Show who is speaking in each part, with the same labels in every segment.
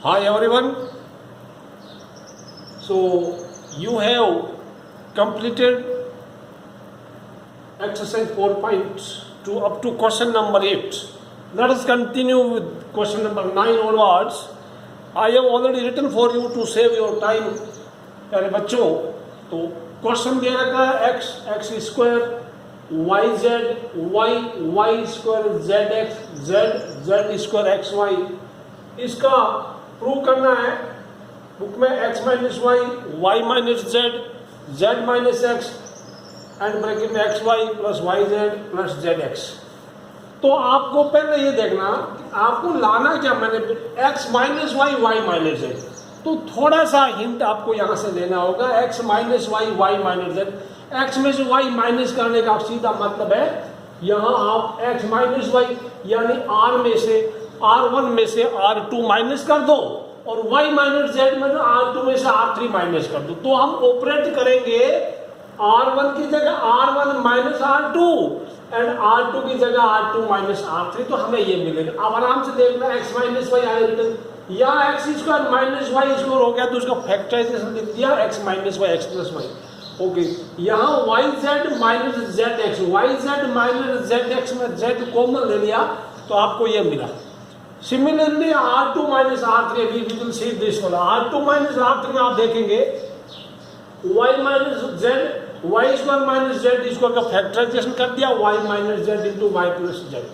Speaker 1: Hi everyone. So you have completed exercise 4.2 up to question number 8. Let us continue with question number 9 onwards. I have already written for you to save your time. प्यारे बच्चों, तो question दे रखा है x x square y z y y square z x z z square x y, इसका prove करना है। Book में x minus y y minus z z minus x and bracket में x y plus y z plus z x. तो आपको पहले ये देखना आपको लाना क्या, मैंने x minus y y minus z, तो थोड़ा सा हिंट आपको यहाँ से लेना होगा। x minus y y minus z, x में से y माइनस करने का सीधा मतलब है यहाँ आप x माइनस वाई यानी r में से r1 में से r2 माइनस कर दो और y माइनस जेड में r2 में से r3 माइनस कर दो। तो हम ऑपरेट करेंगे r1 की जगह r1 minus r2 and r2 की जगह r2 माइनस r3, तो हमें ये मिलेगा। अब आराम से देखना x माइनस वाई आया रिटर्न या x square minus y square हो गया तो उसका फैक्टराइजेशन लिख दिया x minus y x plus y. Okay, यहाँ y z minus z x, y z minus z x में जेड कॉमन ले लिया तो आपको ये मिला। Similarly R2 minus R3, we will see this वाला R2 माइनस R3 में आप देखेंगे y minus z y square minus Z square का फैक्टराइजेशन कर दिया y minus z into y plus z.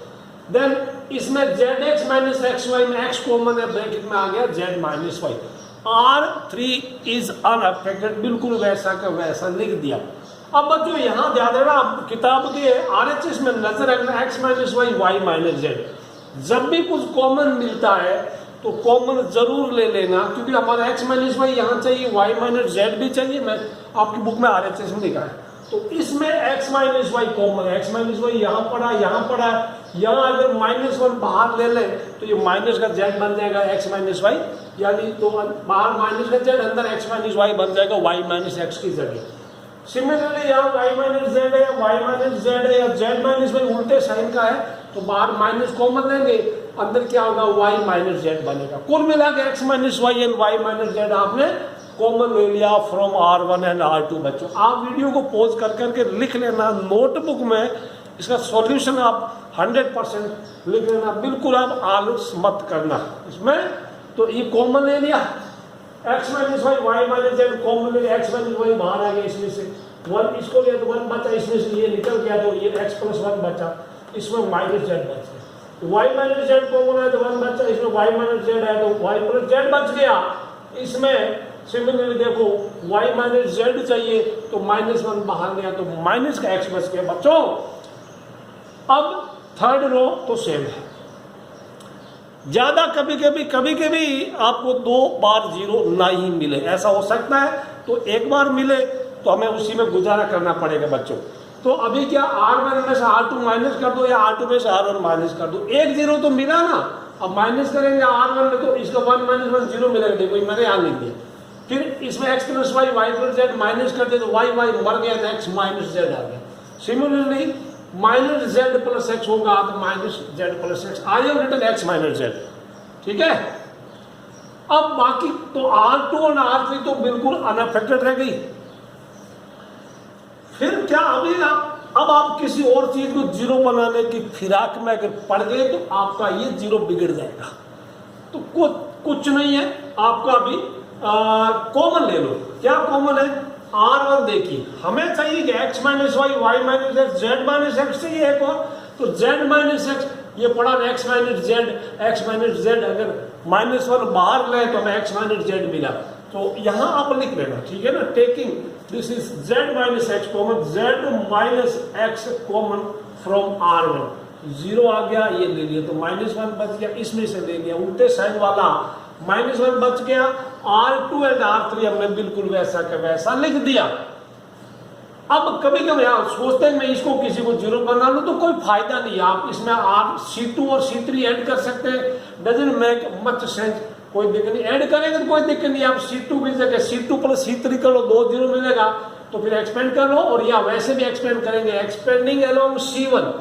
Speaker 1: Then इसमें z x minus x y में x common है, ब्रैकेट में आ गया z minus y. R3 is unaffected, बिल्कुल वैसा का वैसा लिख दिया। अब बच्चों यहाँ ध्यान देना, किताब के RHS में नजर रखना x minus y y minus z. जब भी कुछ कॉमन मिलता है तो कॉमन जरूर ले लेना, क्योंकि हमारा x माइनस वाई यहाँ चाहिए, y माइनस जेड भी चाहिए। मैं आपकी बुक में RHS में लिखा है, तो इसमें x माइनस वाई कॉमन है, x माइनस वाई यहाँ पड़ा यहाँ अगर -1 बाहर ले लें तो ये माइनस का जेड बन जाएगा x माइनस वाई, यानी तो बाहर माइनस का जेड अंदर x माइनस वाई बन जाएगा y माइनस एक्स की जगह। सिमिलरली यहाँ y माइनस जेड है, y माइनस जेड है या z माइनस वाई उल्टे साइन का है तो बाहर माइनस कॉमन लेंगे, अंदर क्या होगा y माइनस जेड बनेगा। कुल मिला के x minus y and y minus z आपने कॉमन ले लिया फ्रॉम R1 एंड R2। बच्चों आप वीडियो को पॉज कर करके लिख लेना, नोटबुक में इसका सॉल्यूशन आप 100% लिख लेना, बिल्कुल आप आलस मत करना इसमें। तो ये कॉमन ले लिया x minus y y minus z common ले लिया, x माइनस वाई बाहर आ गया, इसमें से 1 इसको लिया तो 1 बचा, इसमें से ये निकल गया तो ये x प्लस 1 बचा, इसमें माइनस जेड बचा। y माइनस जेड कॉमन है तो 1 बचा, इसमें y माइनस जेड है तो y प्लस जेड बच गया। इसमें सिमिलरली देखो y माइनस जेड चाहिए तो -1 बाहर गया तो माइनस का x बच गया। बच्चों अब थर्ड रो तो सेम है, ज्यादा कभी कभी आपको 2 बार 0 ना ही मिले, ऐसा हो सकता है। तो एक बार मिले तो हमें उसी में गुजारा करना पड़ेगा बच्चों। तो अभी क्या R1 में से R2 माइनस कर दो या R2 में से R1 माइनस कर दो, 1 0 तो मिला ना। अब माइनस करेंगे R1 में तो इसका 1 माइनस 1 0 मिलेगा, देखो मैंने यहाँ लिख दिया। फिर इसमें x plus y y plus z minus कर दे तो वाई वाई मर गया तो x माइनस जेड आ गया। Similarly minus z plus x होगा तो minus z plus x, I have written x minus z, ठीक है। अब बाकी तो R2 और R3 तो बिल्कुल अनअफेक्टेड रह गई। फिर क्या अभी आप किसी और चीज को 0 बनाने की फिराक में अगर पड़ गए तो आपका ये 0 बिगड़ जाएगा। तो कुछ नहीं है, आपका अभी कॉमन ले लो। क्या कॉमन है? R1 देखिए, हमें चाहिए कि x minus y y minus x z minus x चाहिए एक और, तो z माइनस एक्स ये पड़ा x माइनस जेड अगर -1 बाहर ले तो हमें x माइनस जेड मिला। तो यहाँ आप लिख लेना, ठीक है ना, taking this is z minus x common, z minus x common from R1, 0 आ गया, ये ले लिया तो -1 बच गया, इसमें से ले लिया उल्टे साइन वाला -1 बच गया। R2 एंड R3 हमने बिल्कुल वैसा का वैसा लिख दिया। अब कभी कभी आप सोचते हैं मैं इसको किसी को 0 बना लूं तो कोई फायदा नहीं है, आप इसमें C2 और C3 ऐड कर सकते हैं, डजंट मेक मच सेंस, कोई दिक्कत नहीं। ऐड करेंगे तो कोई दिक्कत नहीं, आप C2 की जगह C2 प्लस C3 कर लो, 2 0 मिलेगा तो फिर एक्सपेंड कर लो, और या वैसे भी एक्सपेंड करेंगे, एक्सपेंडिंग अलोंग C1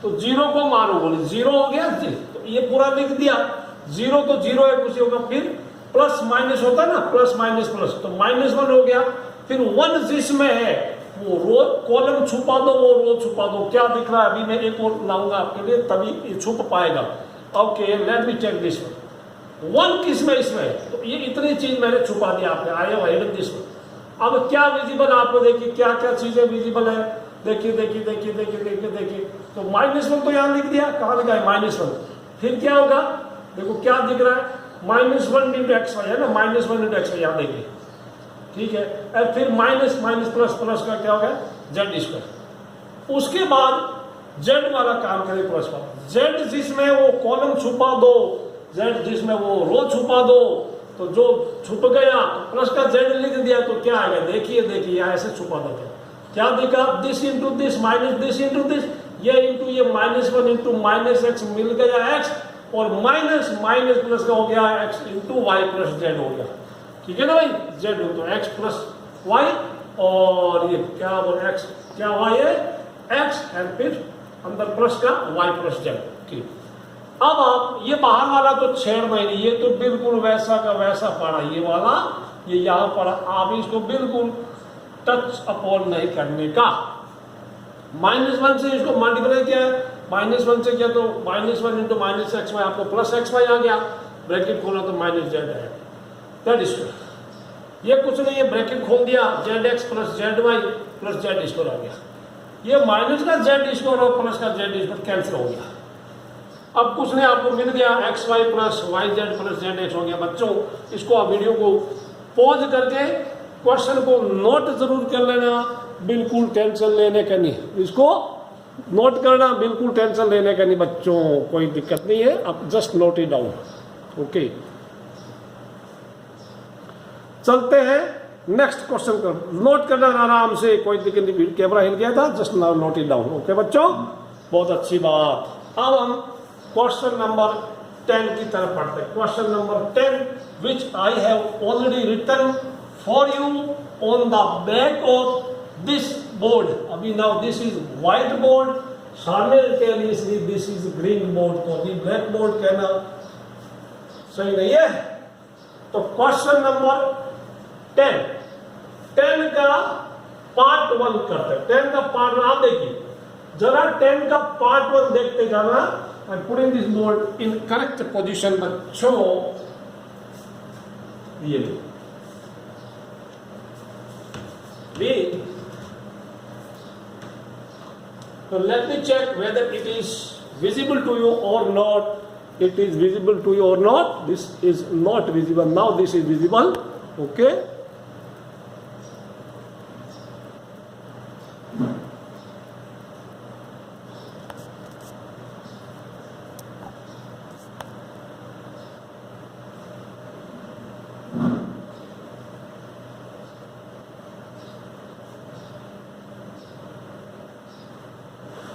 Speaker 1: तो 0 को मारो, बोले 0 हो गया, तो ये पूरा लिख दिया। 0 तो 0 है, कुछ होगा, फिर प्लस माइनस होता है ना, प्लस माइनस प्लस, तो -1 हो गया। फिर 1 जिसमें है वो रो कॉलम छुपा दो, वो रो छुपा दो। क्या दिख रहा है? अभी मैं एक और लाऊंगा आपके लिए, तभी ये छुप पाएगा। Okay, let me check this one. 1 किस में? इसमें। तो ये इतनी चीज मैंने छुपा दिया आपने, I have hidden this one. अब क्या विजिबल आपको देखिए, क्या क्या चीजें विजिबल है, देखिए देखिए देखिए देखिए देखिए देखिए। तो -1 तो यहाँ लिख दिया, कहाँ लिखा है? -1। फिर क्या होगा? देखो क्या दिख रहा है, -1 इंटू एक्स वाई है ना, -1 इंटू एक्स वाई, यहाँ देखिए, ठीक है। और फिर माइनस माइनस प्लस प्लस का क्या हो गया? Z square. उसके बाद जेड वाला काम करें प्लस वाला। जेड जिसमें वो कॉलम छुपा दो, जेड जिसमें वो रो छुपा दो, तो जो छुप गया प्लस का जेड लिख दिया तो क्या आएगा? देखिए देखिए, ऐसे छुपा दो। क्या दिखा? This into this minus this into this, ये इंटू ये -1 इंटू -x मिल गया x, और माइनस माइनस प्लस का हो गया x into y plus z हो गया। ठीक है ना भाई? जेड हो तो x प्लस वाई, और ये क्या बोल x क्या y है? x, एंड फिर अंदर प्लस का y प्लस जेड। ठीक, अब आप ये बाहर वाला तो छेड़ना ही नहीं, ये तो बिल्कुल वैसा का वैसा पड़ा, ये वाला ये यहाँ पड़ा, आप इसको बिल्कुल टच अपॉन नहीं करने का। -1 से इसको मल्टीप्लाई किया है, -1 से किया तो -1 इंटू -x में आपको प्लस x वाई आ गया, ब्रैकेट खोला तो -z है, दैट इज ये कुछ नहीं है, ब्रैकेट खोल दिया, zx plus zy plus z square आ गया। ये माइनस का z स्क्वायर और प्लस का z स्क्वायर कैंसिल हो गया। अब कुछ नहीं, आपको मिल गया xy plus yz plus zx हो गया। बच्चों इसको आप वीडियो को पॉज करके क्वेश्चन को नोट जरूर कर लेना, बिल्कुल टेंशन लेने का नहीं, इसको नोट करना, बिल्कुल टेंशन लेने का नहीं बच्चों, कोई दिक्कत नहीं है, आप just note it down. Okay, चलते हैं नेक्स्ट क्वेश्चन कर, नोट करना आराम से, कोई दिक्कत नहीं। कैमरा हिल गया था, just now note it down. Okay बच्चों, बहुत अच्छी बात। अब हम क्वेश्चन नंबर 10 की तरफ पढ़ते हैं। Question number 10 which I have already written for you on the back of this board. अभी now this is white board, simultaneously this is green board, तो अभी ब्लैक बोर्ड कहना सही नहीं है। तो क्वेश्चन नंबर 10 का पार्ट 1 करते हैं। 10 का पार्ट 1 आप देखिए जरा, 10 का पार्ट 1 देखते जाना। I putting this board in correct position बच्चों, ये so let me check whether it is visible to you or not. It is visible to you or not? This is not visible. Now this is visible. Okay.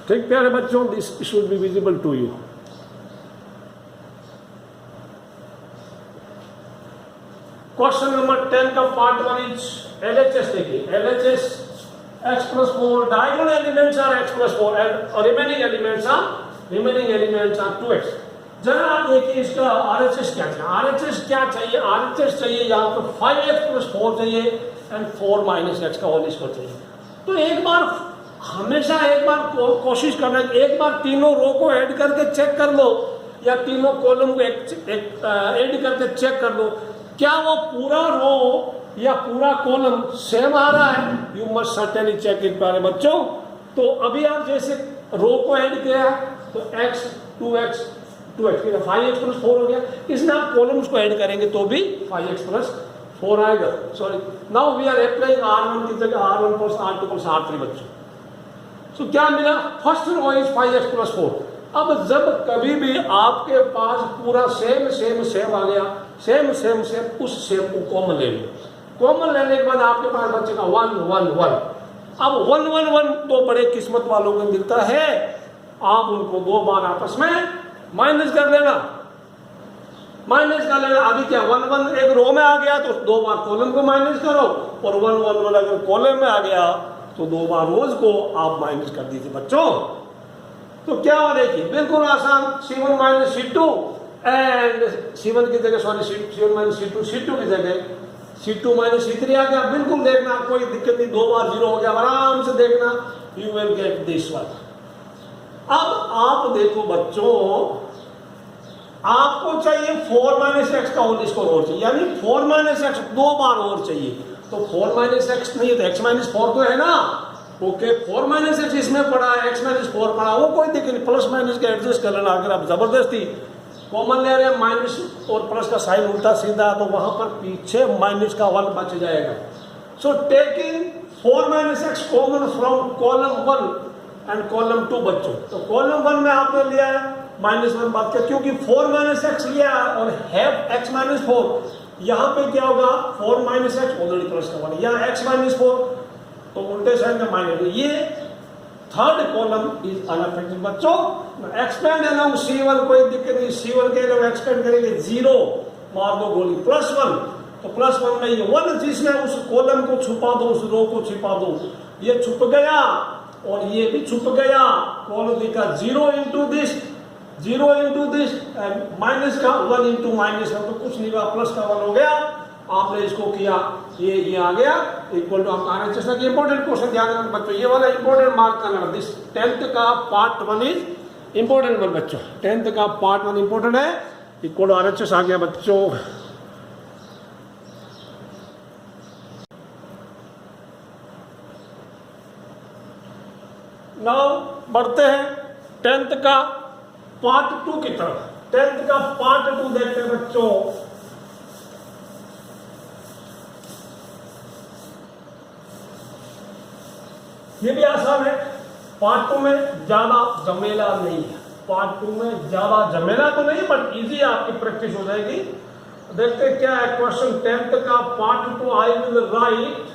Speaker 1: ठीक प्यारे बच्चों, this should be visible to you. Question number 10 का part 1 is LHS। देखिए LHS x plus 4, diagonal elements are x plus 4 and remaining elements are 2x। जरा आप देखिए इसका RHS क्या चाहिए। RHS क्या चाहिए? RHS चाहिए यहाँ पर 5x plus 4 चाहिए एंड 4 minus x का होल स्क्वायर चाहिए। तो एक बार हमेशा एक बार कोशिश करना, एक बार तीनों रो को ऐड करके चेक कर लो, या तीनों कॉलम को ऐड करके चेक कर लो, क्या वो पूरा रो या पूरा कॉलम सेम आ रहा है। You must certainly check it प्यारे बच्चों। तो अभी आप जैसे रो को ऐड किया तो x 2x 5x प्लस 4 हो गया। इसमें आप कॉलम्स को ऐड करेंगे तो भी 5x प्लस 4 आएगा। Sorry, now we are applying R1 की जगह R1 plus R2 plus R3 बच्चों। तो क्या मिला? First row is 5x plus 4। अब जब कभी भी आपके पास पूरा सेम आ गया, सेम उस सेम को कॉमन ले लो। कॉमन लेने के बाद आपके पास बचेगा 1 1 1। अब 1 1 1 तो बड़े किस्मत वालों को मिलता है, आप उनको 2 बार आपस में माइनस कर लेना। अभी क्या 1 1 एक रो में आ गया तो 2 बार कॉलम को माइनस करो, और 1 1 1 अगर कॉलम में आ गया तो 2 बार रोज को आप माइनस कर दीजिए बच्चों। तो क्या हो देखिए, बिल्कुल आसान, C1 minus C2 and C1 की जगह sorry C1 minus C2, C2 की जगह C2 माइनस C3 आ गया। बिल्कुल देखना, कोई दिक्कत नहीं, 2 बार 0 हो गया, आराम से देखना, you will get this one. अब आप देखो बच्चों, आपको चाहिए 4 माइनस एक्स का होल स्क्वायर और चाहिए, यानी 4 माइनस एक्स 2 बार और चाहिए। तो 4 माइनस एक्स नहीं है तो x माइनस 4 तो है ना, ओके। 4 माइनस एक्स इसमें पड़ा है, x माइनस 4 पड़ा, वो कोई दिक्कत नहीं, प्लस माइनस का एडजस्ट कर लेना। अगर आप जबरदस्ती कॉमन ले रहे हैं माइनस और प्लस का साइन उल्टा सीधा, तो वहां पर पीछे माइनस का 1 बच जाएगा। So taking 4 minus x common from column 1 and column 2 बच्चों, तो कॉलम 1 में आपने लिया है -1 बात कर, क्योंकि 4 माइनस एक्स लिया और हैव x माइनस 4, यहाँ पे क्या होगा 4 माइनस एक्स ऑलरेडी प्लस का 1, यहाँ x माइनस 4, तो उल्टे साइन का माइनस, ये थर्ड कॉलम इज अनअफेक्टेड बच्चों। एक्सपेंड है ना C1, कोई दिक्कत नहीं, C1 के लोग एक्सपेंड करेंगे 0, मार दो गोली, +1, तो +1 में ये 1 जिसमें उस कॉलम को छुपा दो, उस रो को छुपा दो, ये छुप गया और ये भी छुप गया, कॉलम लिखा 0 into this, 0 into this, minus का 1 इंटू माइनस का, तो कुछ नहीं हुआ, प्लस का 1 हो गया। आपने इसको किया, ये आ गया इक्वल टू, आपका आना चाहिए। इंपॉर्टेंट क्वेश्चन ध्यान रखना बच्चों, ये वाला इंपॉर्टेंट मार्क करना, दिस 10th का पार्ट 1 इज इंपॉर्टेंट वन बच्चों, 10th का पार्ट 1 इंपॉर्टेंट है। इक्वल टू RHS आ गया बच्चों। नाउ बढ़ते हैं 10th का पार्ट 2 की तरफ। 10th का पार्ट 2 देखते हैं बच्चों। ये भी आसान है, पार्ट 2 में ज्यादा झमेला नहीं है, पार्ट 2 में ज्यादा झमेला तो नहीं, बट इजी आपकी प्रैक्टिस हो जाएगी। देखते हैं क्या है क्वेश्चन 10th का part 2। I will write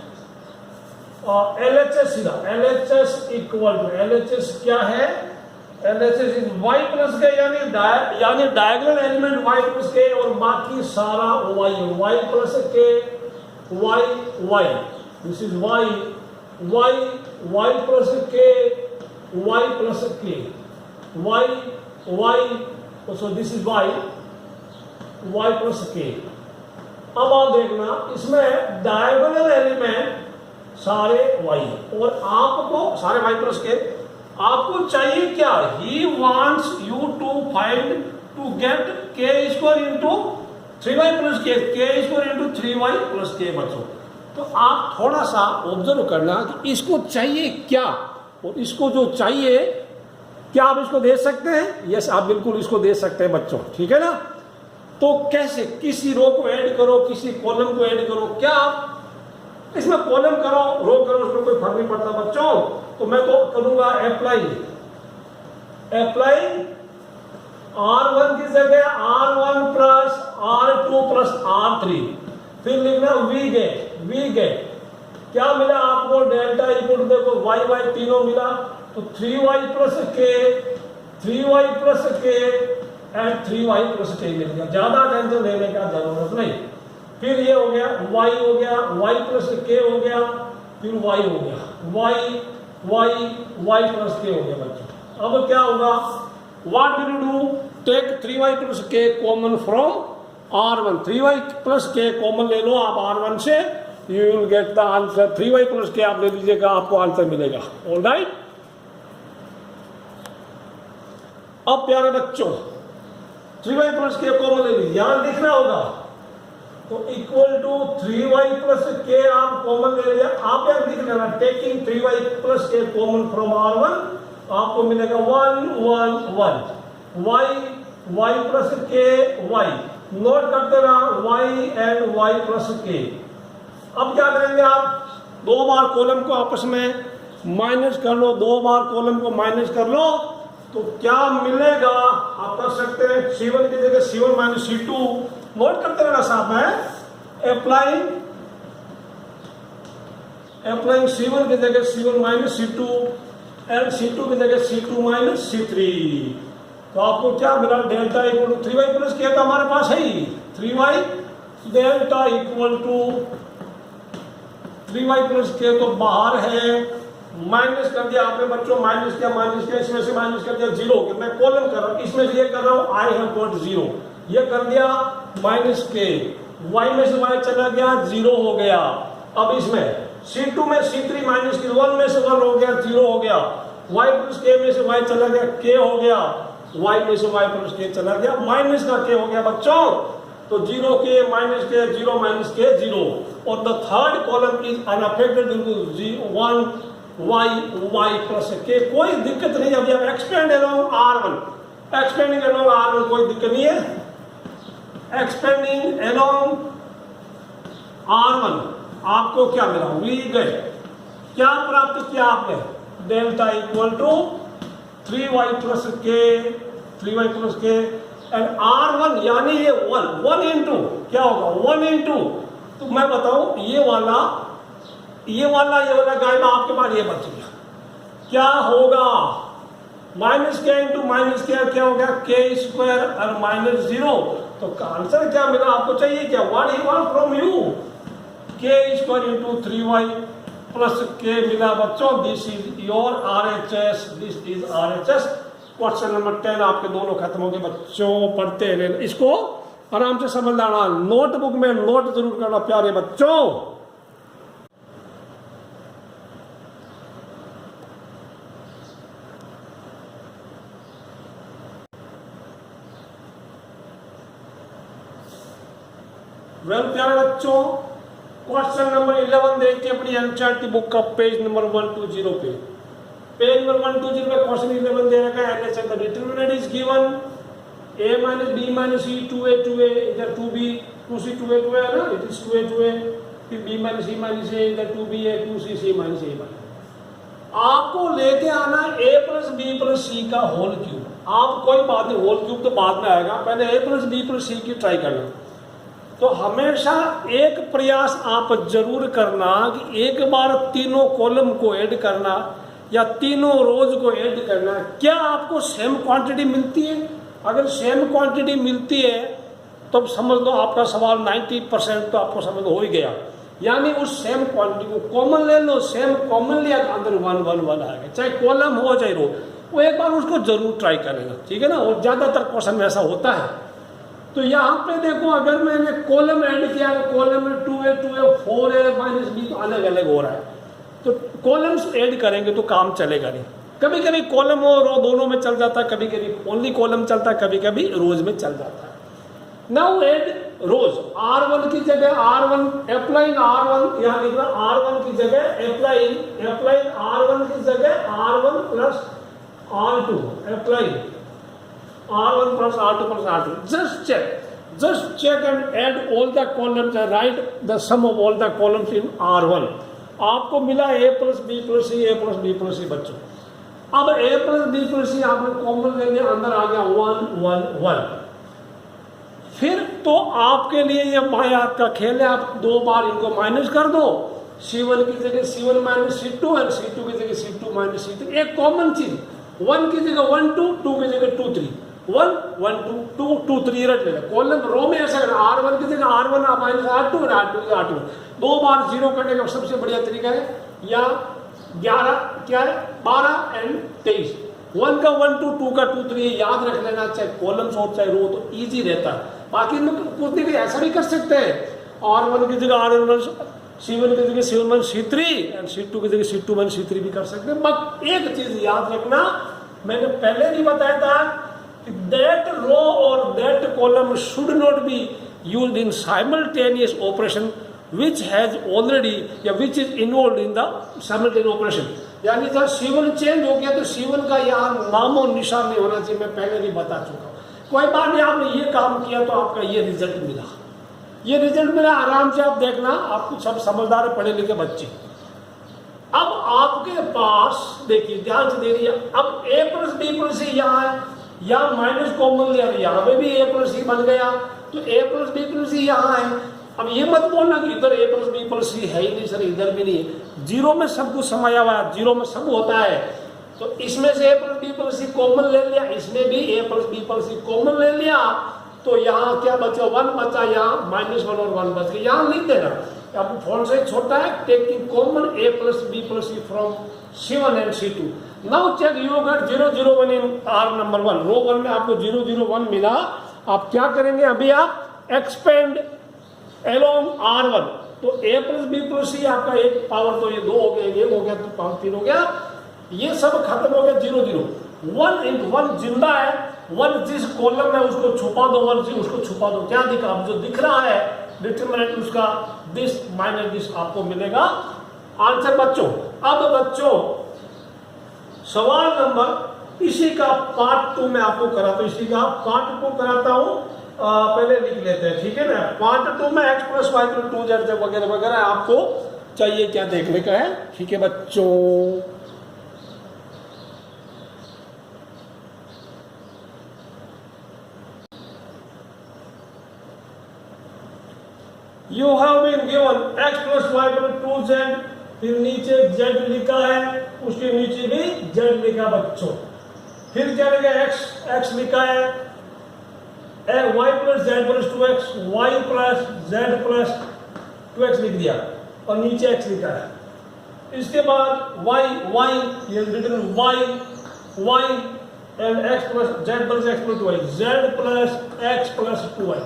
Speaker 1: LHS सीधा, LHS इक्वल टू, LHS क्या है, LHS इज y प्लस के, यानी डायगोनल एलिमेंट y प्लस के और बाकी सारा y प्लस के, y, this is y plus के, y प्लस के, y, so this is y plus के। अब आप देखना, इसमें डायगोनल एलिमेंट सारे y और आपको सारे y प्लस के, आपको चाहिए क्या, he wants you to find to get k square into 3y plus k, k square into 3y plus k बच्चों। तो आप थोड़ा सा ऑब्जर्व करना कि इसको चाहिए क्या, और इसको जो चाहिए क्या आप इसको दे सकते हैं, यस आप बिल्कुल इसको दे सकते हैं बच्चों, ठीक है ना। तो कैसे, किसी रो को ऐड करो, किसी कॉलम को ऐड करो, क्या आप इसमें कॉलम करो रो करो उसमें कोई फर्क नहीं पड़ता बच्चों। तो मैं तो करूंगा अप्लाई R1 की जगह R1 plus R2 plus R3, फिर लिखना वी गेट क्या मिला आपको, डेल्टा इक्वल देखो y तीनों मिला, तो 3y प्लस के एंड 3y प्लस के मिल गया, ज्यादा टेंशन लेने का जरूरत नहीं। फिर ये हो गया y हो गया, y प्लस के हो गया, फिर y हो गया, y प्लस के हो गया बच्चों। अब क्या होगा, what will you do, take 3y plus k common from R1, 3y plus k common ले लो आप R1 से, you will get the answer, 3y plus k आप ले लीजिएगा, आपको आंसर मिलेगा। ऑलराइट, अब प्यारे बच्चों 3y प्लस के कॉमन ले लीजिए, यहां लिखना होगा, तो equal to 3y plus k आप कॉमन ले लिया, आप यार लिख लेना, taking 3y plus k common from R1, आपको मिलेगा 1 1 1 y प्लस के y, नोट करते रहा y एंड y प्लस के। अब क्या करेंगे आप, 2 बार कॉलम को आपस में माइनस कर लो, 2 बार कॉलम को माइनस कर लो, तो क्या मिलेगा आप कर सकते हैं, C1 की जगह C1 माइनस C2, नोट करते रहना साहब है, अप्लाइंग C1 की जगह C1 minus C2 and C2 की जगह C2 माइनस C3, तो आपको क्या मिला, delta equal to 3y plus k, तो हमारे पास है ही 3y, delta equal to 3y plus k, तो बाहर है, माइनस कर दिया आपने बच्चों, माइनस किया, इसमें से माइनस कर दिया 0, कि मैं कॉलम कर रहा हूं, इसमें से ये कर रहा हूं, आई हैव गॉट 0, ये कर दिया माइनस के, y में से y चला गया 0 हो गया। अब इसमें C2 में C3 माइनस के 1 में से 1 हो गया 0 हो गया, y प्लस k में से y चला गया k हो गया, y में से y प्लस k चला गया माइनस का k हो गया बच्चों। तो 0 k minus k 0 minus k 0 और the third column is unaffected due to 1 y plus k। कोई दिक्कत नहीं। अभी हम expand along R1, expanding along R1 कोई दिक्कत नहीं है। एक्सपेंडिंग अलोंग R1 आपको क्या मिला, वी गए, क्या प्राप्त किया आपने, delta equal to 3y plus के, 3y प्लस के एंड R1 यानी ये 1 इंटू क्या होगा 1 इंटू, तो मैं बताऊं ये वाला गायब आपके पास ये बच गया, क्या होगा माइनस के इंटू माइनस के क्या हो गया के स्क्वायर और माइनस 0। तो आंसर क्या मिला आपको चाहिए क्या, what he want from you, के स्क्वायर इंटू 3y प्लस के मिला बच्चों। This is your RHS, this is RHS। Question number 10 आपके दोनों खत्म हो गए बच्चों, पढ़ते रहे, इसको आराम से समझ लाना, नोटबुक में नोट जरूर करना प्यारे बच्चों। वेल प्यारे बच्चों, क्वेश्चन नंबर 11 देखते हैं अपनी एनसीईआरटी बुक का पेज नंबर 120 पे। पेज नंबर 120 पे क्वेश्चन 11 दे रखा है, LHS the determinant is given a minus b minus c 2a इधर 2b 2c 2a 2a है ना, इट इज 2a 2a, फिर b minus c minus a इधर 2b a 2c c minus a minus। आपको लेके आना a plus b plus c का whole cube. आप कोई बात नहीं, होल क्यूब तो बाद में आएगा, पहले a plus b plus c की ट्राई करना। तो हमेशा एक प्रयास आप जरूर करना कि एक बार तीनों कॉलम को ऐड करना या तीनों रोज को ऐड करना। क्या आपको सेम क्वांटिटी मिलती है? अगर सेम क्वांटिटी मिलती है तो समझ लो आपका सवाल 90% तो आपको समझ हो ही गया। यानी उस सेम क्वांटिटी को कॉमन ले लो, सेम कॉमन लिया तो अंदर 1 1 1 आएगा, चाहे कॉलम हो चाहे रो, वो एक बार उसको जरूर ट्राई करेगा, ठीक है ना। और ज्यादातर क्वेश्चन में ऐसा होता है। तो यहाँ पे देखो अगर मैंने कॉलम ऐड किया तो कॉलम में 2a 4a माइनस b तो अलग अलग हो रहा है, तो कॉलम्स ऐड करेंगे तो काम चलेगा नहीं। कभी कभी कॉलम और रो दोनों में चल जाता है, कभी कभी ओनली कॉलम चलता है, कभी कभी रोज में चल जाता है। नाउ ऐड रोज, R1 की जगह R1 अप्लाइंग R1, यहाँ लिखना R1 की जगह अप्लाइंग R1 की जगह R1 plus R2 applying R1 plus R2 plus R2. Just check and add all the columns and write the sum of all the columns in R1. आपको मिला a plus b plus c, a plus b plus c बच्चों। अब a plus b plus c आपने common ले लिया, अंदर आ गया 1 1 1। फिर तो आपके लिए ये माया का खेल है, आप दो बार इनको माइनस कर दो, c1 की जगह c1 माइनस c2 और c2 की जगह c2 माइनस c3। एक कॉमन चीज, 1 की जगह 1 2, 2 की जगह 2 3, 1 1 2 2 2 3 रट लेना। कॉलम रो में ऐसा करना, R1 की जगह R1 माइनस R2 और R2 की R2। दो बार जीरो करने का सबसे बढ़िया तरीका है, या 11 क्या है 12 एंड 23, 1 का 1 2 2 का 2 3 याद रख लेना, चाहे कॉलम्स हो चाहे रो, तो इजी रहता है। बाकी में पूछने के ऐसा भी कर सकते हैं, R1 की जगह R1 C1 की जगह C1 C3 एंड C2 की जगह C2 C3 भी कर सकते हैं। बट एक चीज याद रखना, मैंने पहले भी बताया था, that row or that column should not be used in simultaneous operation which has already या which is involved in the simultaneous operation। यानी जब C1 चेंज हो गया तो C1 का यहाँ नामो निशान नहीं होना चाहिए, मैं पहले भी बता चुका हूँ। कोई बात नहीं, आपने ये काम किया तो आपका ये रिजल्ट मिला, ये रिजल्ट मिला, आराम से आप देखना, आप सब समझदार पढ़े लिखे बच्चे। अब आपके पास देखिए ध्यान से देखिए, अब a plus b plus c यहाँ है, या माइनस कॉमन लिया तो यहाँ पे भी a प्लस सी बन गया, तो a प्लस बी प्लस सी यहाँ है। अब ये मत बोलना कि इधर a प्लस बी प्लस सी है ही नहीं सर, इधर भी नहीं है, जीरो में सब कुछ समाया हुआ है, जीरो में सब होता है। तो इसमें से a plus b plus c common ले लिया, इसमें भी a plus b plus c common ले लिया, तो यहाँ क्या बचा 1 बचा, यहाँ -1 और 1 बच गया, यहाँ लिख देना। अब फॉन्ट साइज छोटा है, taking common a plus b plus c from C1 and C2। Now check you got 0 0 1 in R number 1, row 1 में आपको 0 0 1 मिला, आप क्या करेंगे, अभी आप एक्सपेंड एलोंग R1, तो a प्लस बी प्लस सी आपका एक पावर, तो ये 2 हो गया, ये हो गया, तो पावर 3 हो गया, ये सब खत्म हो गया 0 0। 1 × 1 जिंदा है, 1 जिस कॉलम में उसको छुपा दो, 1 जी उसको छुपा दो, क्या दिख रहा है, जो दिख रहा है डिटरमिनेंट उसका दिस माइनस दिस आपको मिलेगा आंसर बच्चों। अब बच्चों सवाल नंबर इसी का पार्ट 2 में आपको कराता हूं, इसी का पार्ट 2 कराता हूं, पहले लिख लेते हैं, ठीक है ना। पार्ट 2 में x plus y plus 2z वगैरह वगैरह आपको चाहिए क्या देखने का है, ठीक है बच्चों। You have been given x plus y plus 2z, फिर नीचे z लिखा है, उसके नीचे भी z लिखा बच्चों, फिर क्या लिखा x लिखा है, y plus z plus 2x, y plus z plus 2x लिख दिया और नीचे x लिखा है। इसके बाद y ये written y and x plus z plus x plus 2y, z plus x plus 2y।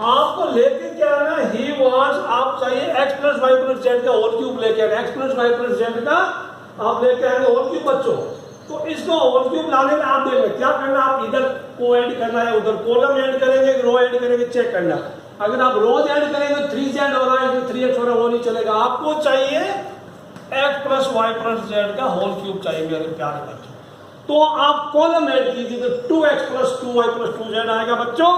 Speaker 1: आपको लेके क्या आना, ही वाज, आप चाहिए x plus y plus z का होल क्यूब लेके आना, x plus y plus z का आप लेके आएंगे होल क्यूब बच्चों। तो इसको होल क्यूब लाने में आप देखें क्या करना, आप इधर को ऐड करना है, उधर कॉलम ऐड करेंगे, रो ऐड करेंगे, चेक करना। अगर आप रोज ऐड करेंगे 3z हो रहा है, 3x हो रहा है, वो नहीं चलेगा, आपको चाहिए x plus y plus z का होल क्यूब चाहिए मेरे प्यारे बच्चों। तो आप कॉलम ऐड कीजिए, तो 2x plus 2y plus 2z आएगा बच्चों,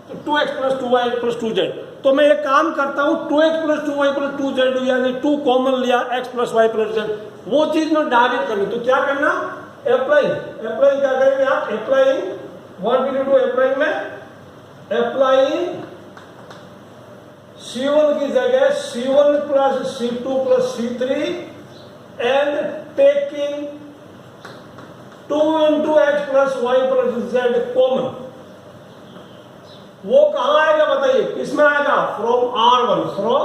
Speaker 1: तो 2x plus 2y plus 2z। तो मैं एक काम करता हूं, 2x plus 2y plus 2z यानी 2 कॉमन लिया, x plus y plus z, वो चीज में डायरेक्ट करनी। तो क्या करना, अप्लाई क्या करेंगे आप, apply what will you do, apply में अप्लाई C1 की जगह C1 plus C2 plus C3 and taking 2 × x plus y plus z common. वो कहां आएगा बताइए, किसमें आएगा, फ्रॉम R1, वो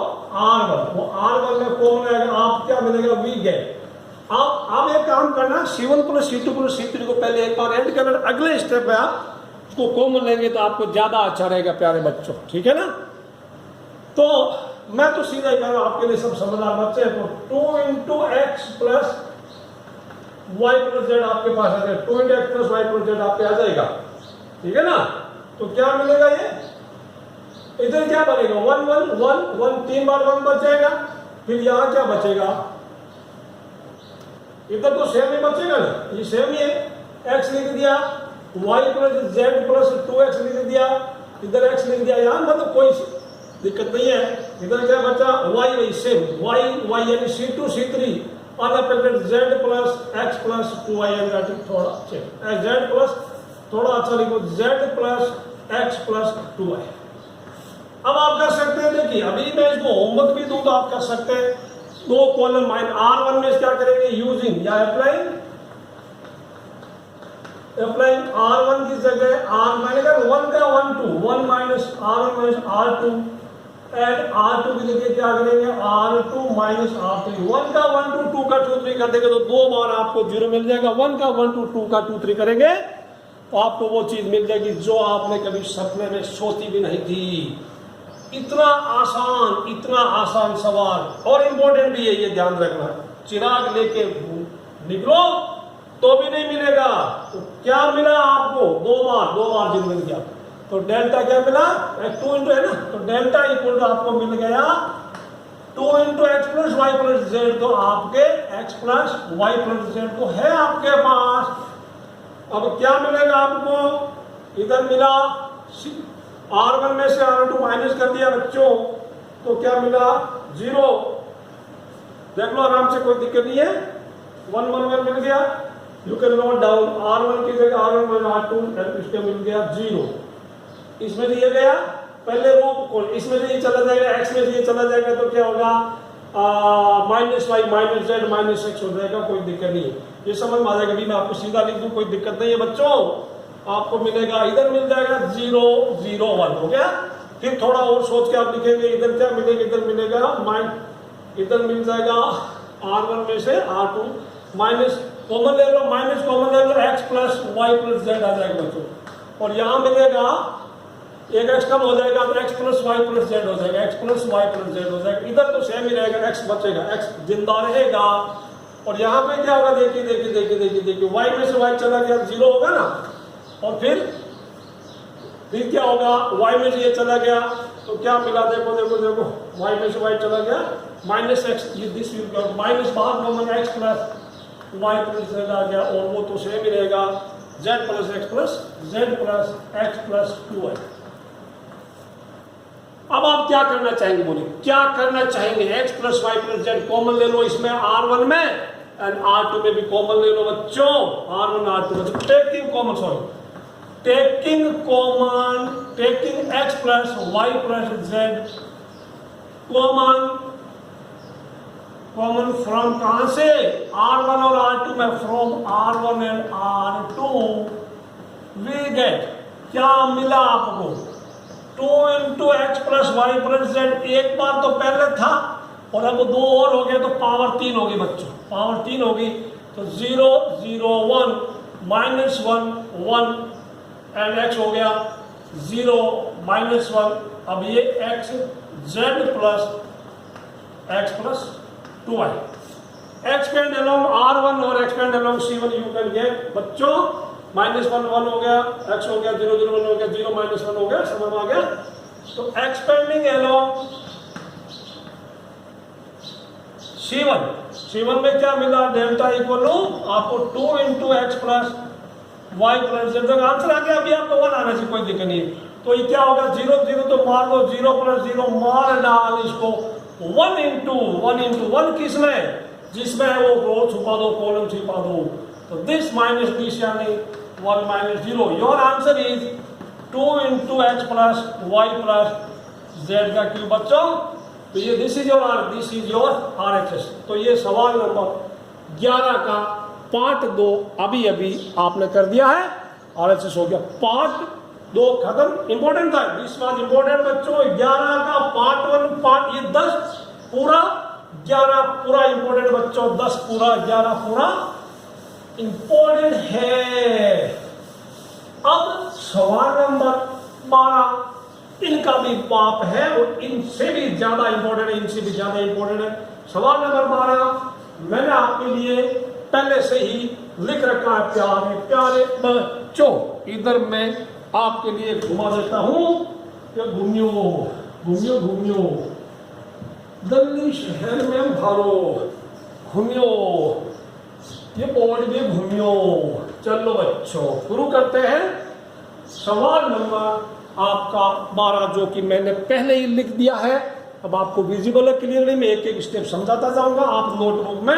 Speaker 1: R1 में कॉमन आएगा, आप क्या मिलेगा, वी गेट। आप एक काम करना, C1 plus C2 plus C3 को पहले एक बार ऐड करना, अगले स्टेप में आप उसको कॉमन लेंगे तो आपको ज्यादा अच्छा रहेगा प्यारे बच्चों, ठीक है ना। तो मैं तो सीधा ही कर रहा हूं, आपके लिए सब समझदार बच्चे हैं। तो 2 × x plus y plus z आपके पास आ जाएगा, 2 × x plus y plus z आपके आ जाएगा, ठीक है ना। तो क्या मिलेगा, ये इधर क्या बनेगा, 1 1 1 1, 3 बार 1 बच जाएगा, फिर यहां क्या बचेगा, इधर तो सेम ही बचेगा ना, ये सेम ही है, x लिख दिया, y plus z plus 2x लिख दिया, इधर x लिख दिया, यहां मतलब कोई दिक्कत नहीं है। इधर क्या बचा, y सेम, y यानी C2 C3 unaffected, z plus x plus 2y यानी थोड़ा z प्लस थोड़ा अच्छा लिखो, z plus x plus 2y। अब आप कर सकते हैं, देखिए अभी मैं इसको होमवर्क भी दूं तो आप कर सकते हैं, 2 कॉलम माइन R1 में क्या करेंगे, यूजिंग या अप्लाइंग R1 की जगह R मैंने कहा 1 का 1 2 1 minus R1 minus R2 and R2 की जगह क्या करेंगे, R2 माइनस R3, 1 का 1 2 2 का 2 3 कर देंगे तो 2 बार आपको 0 मिल जाएगा, 1 का 1 2 2 का 2 3 करेंगे तो आपको वो चीज मिल जाएगी जो आपने कभी सपने में सोची भी नहीं थी। इतना आसान सवाल और इम्पोर्टेंट भी है, ये ध्यान रखना। चिराग लेके निकलो तो भी नहीं मिलेगा, तो क्या मिला आपको, 2 बार 0 मिल गया, तो डेल्टा क्या मिला, 2 है ना, तो डेल्टा इक्वल टू आपको मिल गया 2 × x plus y plus z, तो आपके x plus y plus z तो है आपके पास। अब क्या मिलेगा आपको, इधर मिला R1 में से R2 माइनस कर दिया बच्चों, तो क्या मिला 0, देख लो आराम से, कोई दिक्कत नहीं है, 1 1 1 मिल गया, you can note down, R1 की जगह R1 में R2 इसके मिल गया 0, इसमें दिया गया पहले रो को, इसमें से ये चला जाएगा, x में से ये चला जाएगा तो क्या होगा, minus y minus z minus x हो जाएगा, कोई दिक्कत नहीं है, ये समझ में आ जाएगा। अभी मैं आपको सीधा लिख दूं, कोई दिक्कत नहीं है बच्चों, आपको मिलेगा, इधर मिल जाएगा 0 0 1 हो गया। फिर थोड़ा और सोच के आप लिखेंगे, इधर क्या मिलेगा, इधर मिलेगा इधर मिल जाएगा R1 में से R2 माइनस कॉमन ले लो, x plus y plus z आ जाएगा बच्चों, और यहाँ मिलेगा एक एक्स कम हो जाएगा तो x plus y plus z हो जाएगा, x plus y plus z हो जाएगा। इधर तो सेम ही रहेगा, एक्स बचेगा, एक्स जिंदा रहेगा। और यहाँ पे क्या होगा, देखिए देखिए देखिए देखिए देखिए, वाई में से वाई चला गया, जीरो होगा ना। और फिर क्या होगा, वाई में से ये चला गया तो क्या मिला, देखो देखो देखो, वाई में से वाई चला गया, माइनस एक्स, दिस माइनस बाहर common, x plus y plus z आ गया। और वो तो सेम ही रहेगा, z plus x plus z plus x plus 2y। अब आप क्या करना चाहेंगे, बोलिए क्या करना चाहेंगे। X plus y plus z common ले लो इसमें, R1 में एंड R2 में भी कॉमन ले लो बच्चों, R1 R2 taking common, sorry taking common, taking x plus y plus z common, common from कहां से, R1 और R2 में, from R1 and R2 we get, क्या मिला आपको, 2 into x plus y plus z. एक बार तो पहले था और अब 2 और हो गए तो पावर 3 होगी बच्चों, पावर 3 होगी। तो 0 0 1 माइनस 1 1 एंड एक्स हो गया 0 माइनस 1। अब ये x Z plus x plus 2y, expand along R1 और expand along C1 you can get बच्चों, माइनस 1 1 हो गया, एक्स हो गया 0 0 1 हो गया, 0 माइनस 1 हो गया, समझ में आ गया। तो एक्सपेंडिंग अलोंग C1 में क्या मिला, डेल्टा इक्वल टू आपको 2 into x plus y plus z, answer आ गया। अभी आपको 1 आना चाहिए, कोई दिक्कत नहीं। तो ये क्या होगा, 0 0 तो मार दो, 0 प्लस 0 मार डाल इसको, 1 इंटू 1 किसमें, जिसमें है वो रो छुपा दो, कॉलम छुपा दो। तो दिस माइनस दिस यानी 1 minus 0। Your answer is 2 into x plus y plus z का क्यूब बच्चों। तो ये दिस इज योर RHS। तो ये सवाल नंबर 11 का पार्ट 2 अभी अभी आपने कर दिया है, RHS हो गया। पार्ट 2 खत्म, इंपॉर्टेंट था, दिस वाज इंपॉर्टेंट बच्चों। 11 का पार्ट 1 पार्ट, ये 10 पूरा 11 पूरा इंपॉर्टेंट बच्चों, 10 पूरा 11 पूरा इंपॉर्टेंट है। अब सवाल नंबर 12, इनका भी बाप है और इनसे भी ज्यादा इंपॉर्टेंट है, इनसे भी ज्यादा इंपॉर्टेंट है। सवाल नंबर 12 मैंने आपके लिए पहले से ही लिख रखा है, प्यारे प्यारे बच्चों। इधर मैं आपके लिए घुमा देता हूं, घूमियो घूमियो घूमियो, दिल्ली शहर में भारो घूमियो, ये बोर्ड में घूमियो। चलो बच्चों शुरू करते हैं। सवाल नंबर आपका 12 जो कि मैंने पहले ही लिख दिया है, अब आपको विजिबल है क्लियरली, मैं एक एक स्टेप समझाता जाऊंगा, आप नोटबुक में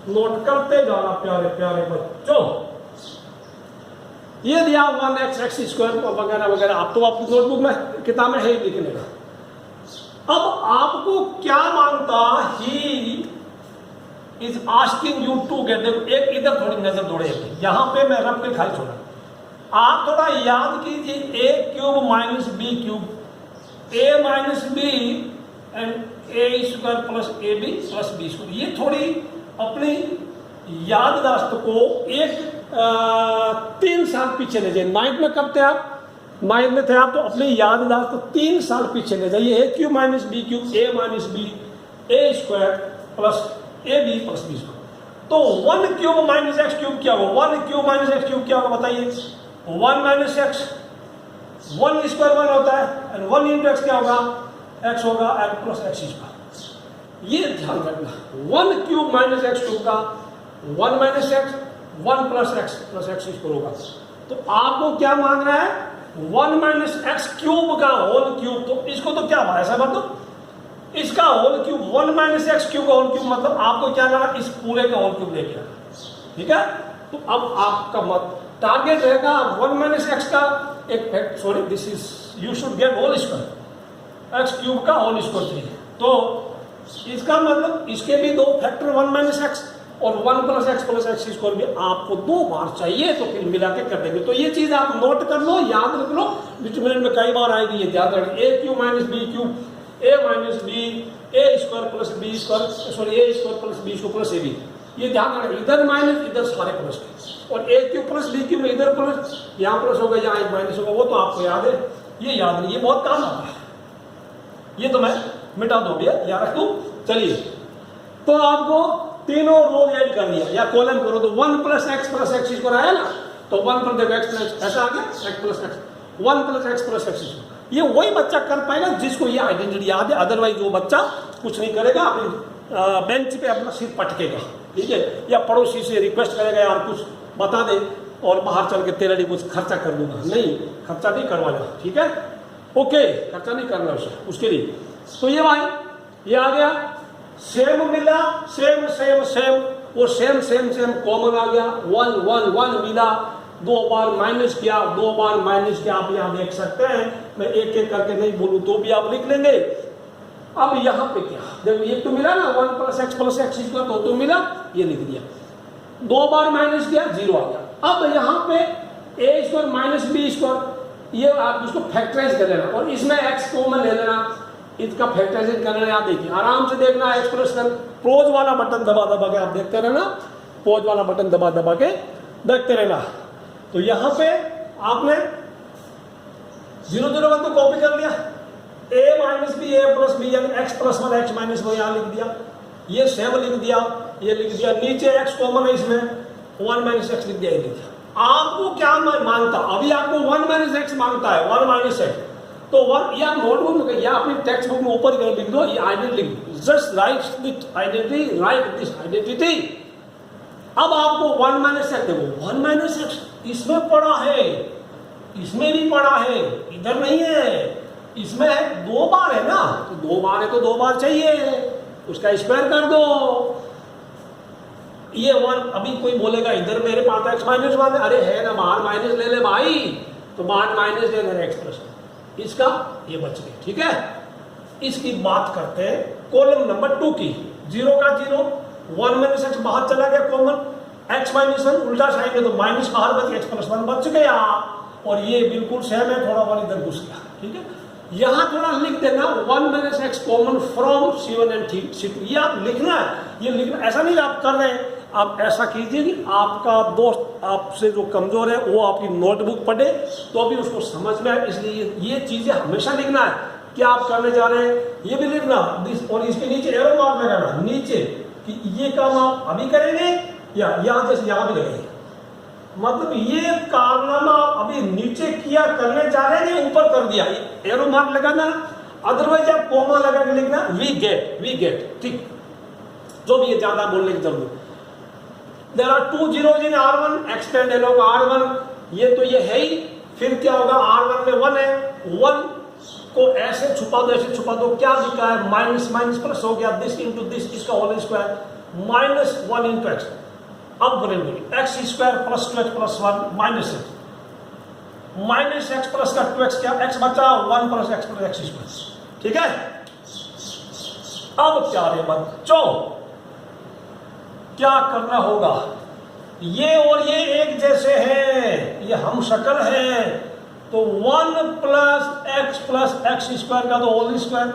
Speaker 1: नोट करते जाना प्यारे प्यारे बच्चों। ये दिया 1x x स्क्वायर वगैरह वगैरह, आप तो आपकी नोटबुक में किताब में है ही लिखने का। अब आपको क्या मांगता, he is asking you to get, एक इधर थोड़ी नजर दौड़े, यहां पे मैं रब के खाई छोड़ा, आप थोड़ा याद कीजिए, a cube minus b cube, a minus b and a square plus a b plus b square. ये थोड़ी अपनी याददाश्त को एक 3 साल पीछे ले जाए। 9th में कब थे आप, 9th में थे आप, तो अपनी याददाश्त को 3 साल पीछे ले जाइए। a cube minus b cube, a minus b, a square plus a b plus b square. तो 1 क्यूब माइनस एक्स क्यूब क्या होगा, 1 क्यूब माइनस एक्स क्यूब क्या होगा बताइए, 1 माइनस एक्स, 1 स्क्वायर 1 होता है, एंड 1 इंटू एक्स क्या होगा, एक्स होगा, एक्स प्लस एक्स स्क्वायर। ये ध्यान रखना, 1 क्यूब माइनस एक्स क्यूब का 1 minus x, 1 plus x square होगा। तो आपको क्या मांग रहा है, 1 माइनस एक्स क्यूब का होल क्यूब। तो इसको तो क्या हुआ, ऐसा मतलब इसका whole cube, 1 minus x cube का होल क्यूब, मतलब आपको क्या करना, इस पूरे का होल क्यूब लेके आना, ठीक है। तो अब आपका मत टारगेट रहेगा 1 माइनस एक्स का एक fact, sorry this is you should get whole square, x cube का होल स्क्वायर चाहिए। तो इसका मतलब इसके भी 2 फैक्टर 1 माइनस एक्स और 1 प्लस एक्स स्क्वायर भी आपको 2 बार चाहिए, तो फिर मिला के कर देंगे। तो ये चीज आप नोट कर लो, याद रख लो, डिटरमिनेंट में कई बार आएगी, ये ध्यान रखें। A cube minus b cube, a minus b, a square plus b square, sorry a square plus b square plus a b, ये ध्यान रखें, इधर माइनस इधर सारे प्लस, और a cube plus b cube इधर प्लस, यहाँ प्लस होगा यहाँ एक माइनस होगा, वो तो आपको याद है। ये याद नहीं, ये बहुत काम आता है, ये तो मैं मिटा दो भैया, याद रख दूं। चलिए, तो आपको तीनों रो ऐड कर दिया या कॉलम करो तो 1 प्लस एक्स स्क्वायर आया ना, तो 1 पर देखो एक्स प्लस ऐसा आ गया, x plus x, 1 plus x square. ये वही बच्चा कर पाएगा जिसको ये आइडेंटिटी याद है, अदरवाइज वो बच्चा कुछ नहीं करेगा, अपनी बेंच पे अपना सिर पटकेगा, ठीक है, या पड़ोसी से रिक्वेस्ट करेगा यार कुछ बता दे और बाहर चल के तेरे लिए कुछ खर्चा कर दूंगा, नहीं, खर्चा नहीं करवाना, ठीक है, ओके, खर्चा नहीं करना उसके लिए। तो ये भाई ये आ गया, सेम मिला, सेम सेम सेम, वो सेम सेम सेम कॉमन आ गया, 1 1 1 मिला, 2 बार माइनस किया, 2 बार माइनस किया, आप यहाँ देख सकते हैं, मैं एक एक करके नहीं बोलूँ तो भी आप लिख लेंगे। अब यहाँ पे क्या देखो, ये तो मिला ना 1 प्लस एक्स स्क्वायर, तो मिला, ये लिख दिया, 2 बार माइनस किया, 0 आ गया। अब यहाँ पे ए स्क्वायर माइनस बी स्क्वायर, ये आप इसको फैक्टराइज कर लेना और इसमें एक्स कॉमन ले लेना, इसका फैक्टराइजेशन करना, यहाँ देखिए आराम से देखना, एक्सप्रेशन पोज वाला बटन दबा दबा के आप देखते रहना, पोज वाला बटन दबा दबा के देखते रहना। तो यहाँ पे आपने 0 0 1 को कॉपी कर लिया, a minus b a plus b, यानी एक्स प्लस 1 एक्स माइनस 1 यहाँ लिख दिया, ये सेम लिख दिया, ये लिख दिया, नीचे x कॉमन है इसमें, 1 माइनस एक्स लिख दिया, ये लिख दिया। आपको क्या मांगता, अभी आपको 1 माइनस एक्स मांगता है, 1 माइनस एक्स, तो 1 या नोटबुक में या अपनी टेक्स्ट बुक में ऊपर लिख दो, ये identity, just right this identity, right this identity. अब आपको 1 माइनस एक्स देखो, 1 माइनस एक्स इसमें पड़ा है, इसमें भी पड़ा है, इधर नहीं है, इसमें 2 बार है ना, तो 2 बार है तो 2 बार चाहिए, उसका स्क्वायर कर दो। ये 1, अभी कोई बोलेगा इधर मेरे पास एक्स माइनस 1 है, अरे है ना, बाहर माइनस ले ले भाई, तो बाहर माइनस ले ले एक्स प्लस, इसका ये बच गया, ठीक है। इसकी बात करते हैं कॉलम नंबर 2 की, 0 का 0, 1 माइनस एक्स बाहर चला गया कॉमन, एक्स माइनस 1 उल्टा साइड में तो माइनस बाहर बच, एक्स प्लस 1 बच गया, और ये बिल्कुल सेम है, थोड़ा बार इधर घुस गया, ठीक है। यहां थोड़ा लिख देना 1 minus x common from C1 and C2, ये आप लिखना है, ये लिखना, ऐसा नहीं आप कर रहे हैं, आप ऐसा कीजिए कि आपका दोस्त आपसे जो कमजोर है वो आपकी नोटबुक पढ़े तो भी उसको समझ में आए, इसलिए ये चीजें हमेशा लिखना है, क्या आप करने जा रहे हैं ये भी लिखना, और इसके नीचे एरो मार्क लगाना नीचे कि ये काम आप अभी करेंगे या यहाँ जैसे यहाँ भी लगेंगे, मतलब ये कारनामा अभी नीचे किया करने जा रहे हैं, ऊपर कर दिया, एरो मार्क लगाना, अदरवाइज आप कोमा लगा के लिखना वी गेट, ठीक, जो भी ये ज्यादा बोलने की जरूरत। There are 2 zeros in R1, extend along R1, ये तो ये है ही, फिर क्या होगा, R1 में 1 है, 1 को ऐसे छुपा दो, ऐसे छुपा दो, क्या लिखा है, माइनस माइनस प्लस हो गया, दिस इंटू दिस, इसका whole square, minus 1 into x, अब बोलेंगे x square plus 2x plus 1 minus x, minus x plus का 2x, क्या एक्स बचा, 1 प्लस एक्स स्क्वायर, ठीक है। अब प्यारे बच्चों क्या करना होगा, ये और ये एक जैसे हैं, ये हम शक्ल है, तो 1 प्लस एक्स स्क्वायर का तो होल स्क्वायर,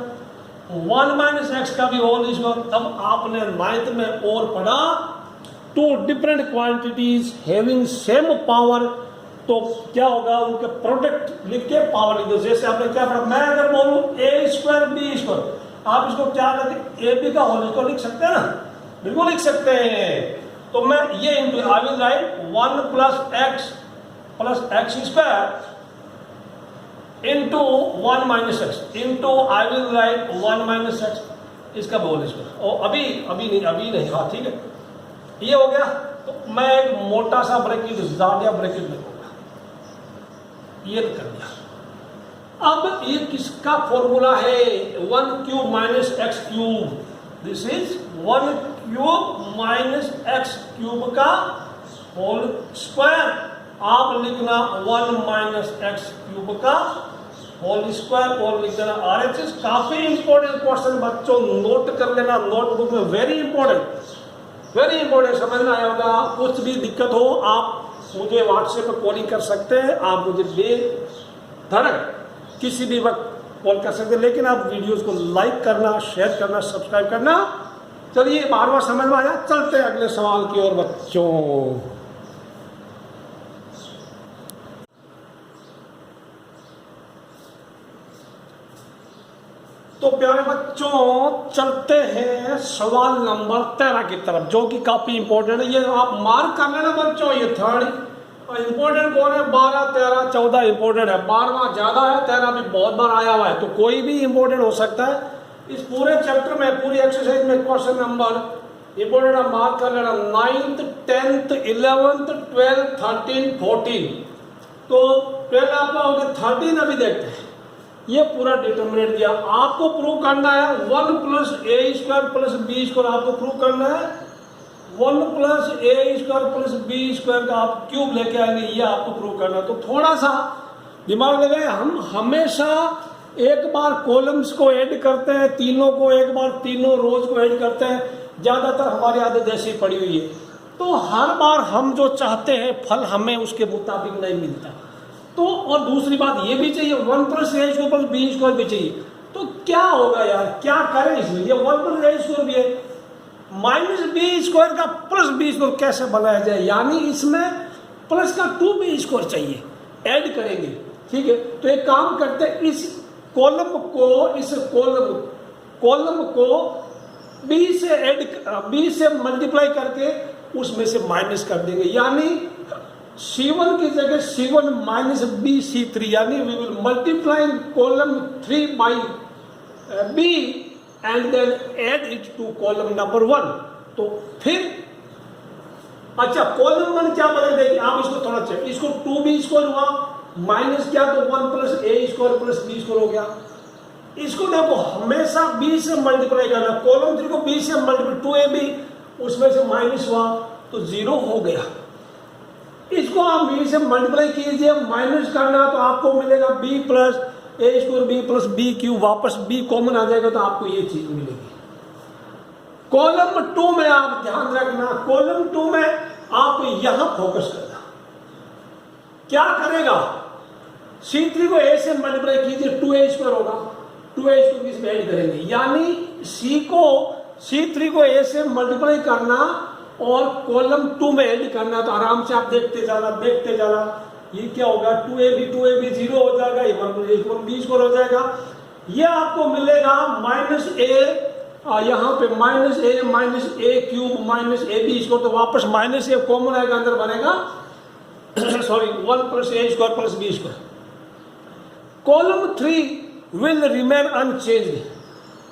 Speaker 1: 1 माइनस एक्स का भी होल स्क्वायर। अब आपने 9th में और पढ़ा 2 different quantities having same power, तो क्या होगा, उनके प्रोडक्ट लिख के पावर लिख दो। जैसे आपने क्या पढ़ा, मैं अगर बोलूं ए स्क्वायर बी स्क्वायर, आप इसको क्या करते, ए बी का होल स्क्वायर लिख सकते हैं ना, बिल्कुल लिख सकते हैं। तो मैं ये into I will write 1 plus x square into 1 minus x into I will write 1 minus x, इसका बोल स्क्वायर। और अभी नहीं, हाँ ठीक है, ये हो गया। तो मैं एक मोटा सा ब्रैकेट, ज्यादा ब्रैकेट लिखूंगा, ये कर दिया। अब ये किसका फॉर्मूला है, 1 cube minus x cube, this is 1 cube minus x cube का होल स्क्वायर। आप लिखना 1 माइनस एक्स क्यूब का होल स्क्वायर और लिख देना RHS। काफी इंपॉर्टेंट क्वेश्चन बच्चों, नोट कर लेना नोटबुक में, वेरी इंपॉर्टेंट, समझ में आया होगा। कुछ भी दिक्कत हो आप मुझे व्हाट्सएप पर कॉलिंग कर सकते हैं, आप मुझे बेधड़क किसी भी वक्त कॉल कर सकते हैं, लेकिन आप वीडियोस को लाइक करना, शेयर करना, सब्सक्राइब करना। चलिए बार समझ में आया, चलते हैं अगले सवाल की ओर बच्चों। तो प्यारे बच्चों चलते हैं सवाल नंबर 13 की तरफ, जो कि काफी इंपॉर्टेंट है। ये आप मार्क कर लेना बच्चों, ये थर्ड इंपॉर्टेंट कौन है? 12, 13, 14 इंपॉर्टेंट है। 12वां ज्यादा है, 13 भी बहुत बार आया हुआ है, तो कोई भी इंपॉर्टेंट हो सकता है। इस पूरे चैप्टर में, पूरी एक्सरसाइज में क्वेश्चन नंबर इंपॉर्टेंट है, मार्क कर लेना। 9th, 10th, 11th, 12th, 13, 14। तो पहले आपका हो गया 13। अभी देखते हैं, ये पूरा डिटर्मिनेंट दिया, आपको प्रूव करना है 1 + a² + b² आपको प्रूव करना है। 1 + a² + b² का आप क्यूब लेके आएंगे, ये आपको प्रूव करना है। तो थोड़ा सा दिमाग लगाए, हम हमेशा एक बार कॉलम्स को ऐड करते हैं, तीनों को एक बार, तीनों रोज को ऐड करते हैं। ज्यादातर हमारी आदत ऐसी पड़ी हुई है, तो हर बार हम जो चाहते हैं फल हमें उसके मुताबिक नहीं मिलता। तो और दूसरी बात ये भी चाहिए 1 + a² + b² भी चाहिए। तो क्या होगा यार, क्या करें इसमें? ये 1 + a² भी है, -b² का +b² कैसे बनाया जाए? यानी इसमें प्लस का 2b² चाहिए, ऐड करेंगे। ठीक है, तो एक काम करते हैं, इस कॉलम को b से मल्टीप्लाई करके उसमें से माइनस कर देंगे। यानी C1 की जगह C1 - b C3, यानी we will multiply column 3 by b and then add it to column number 1। तो फिर अच्छा, कॉलम 1 क्या बना? देखिए आप इसको थोड़ा चेक, इसको 2b² हुआ, माइनस क्या तो 1 + a² + b² हो गया। इसको देखो हमेशा b से मल्टीप्लाई करना, कॉलम 3 को b से मल्टीप्लाई, 2ab उसमें से माइनस हुआ तो 0 हो गया। इसको आप b से मल्टीप्लाई कीजिए, माइनस करना तो आपको मिलेगा b + a² b + b³, वापस b कॉमन आ जाएगा तो आपको ये चीज मिलेगी। कॉलम 2 में आप ध्यान रखना, कॉलम 2 में आप यहां फोकस करना। क्या करेगा? C3 को a से मल्टीप्लाई कीजिए, 2a² होगा, 2a² इसमें ऐड करेंगे। यानी C3 को a से मल्टीप्लाई करना और कॉलम 2 में ऐड करना। तो आराम से आप देखते जाना, ये क्या होगा? 2ab 0 हो जाएगा, ये 1 + a² b² हो जाएगा। ये आपको मिलेगा -a, यहाँ पे -a - a³ तो वापस -a कॉमन आएगा, अंदर बनेगा sorry 1 + a² + b²। Column 3 will remain unchanged.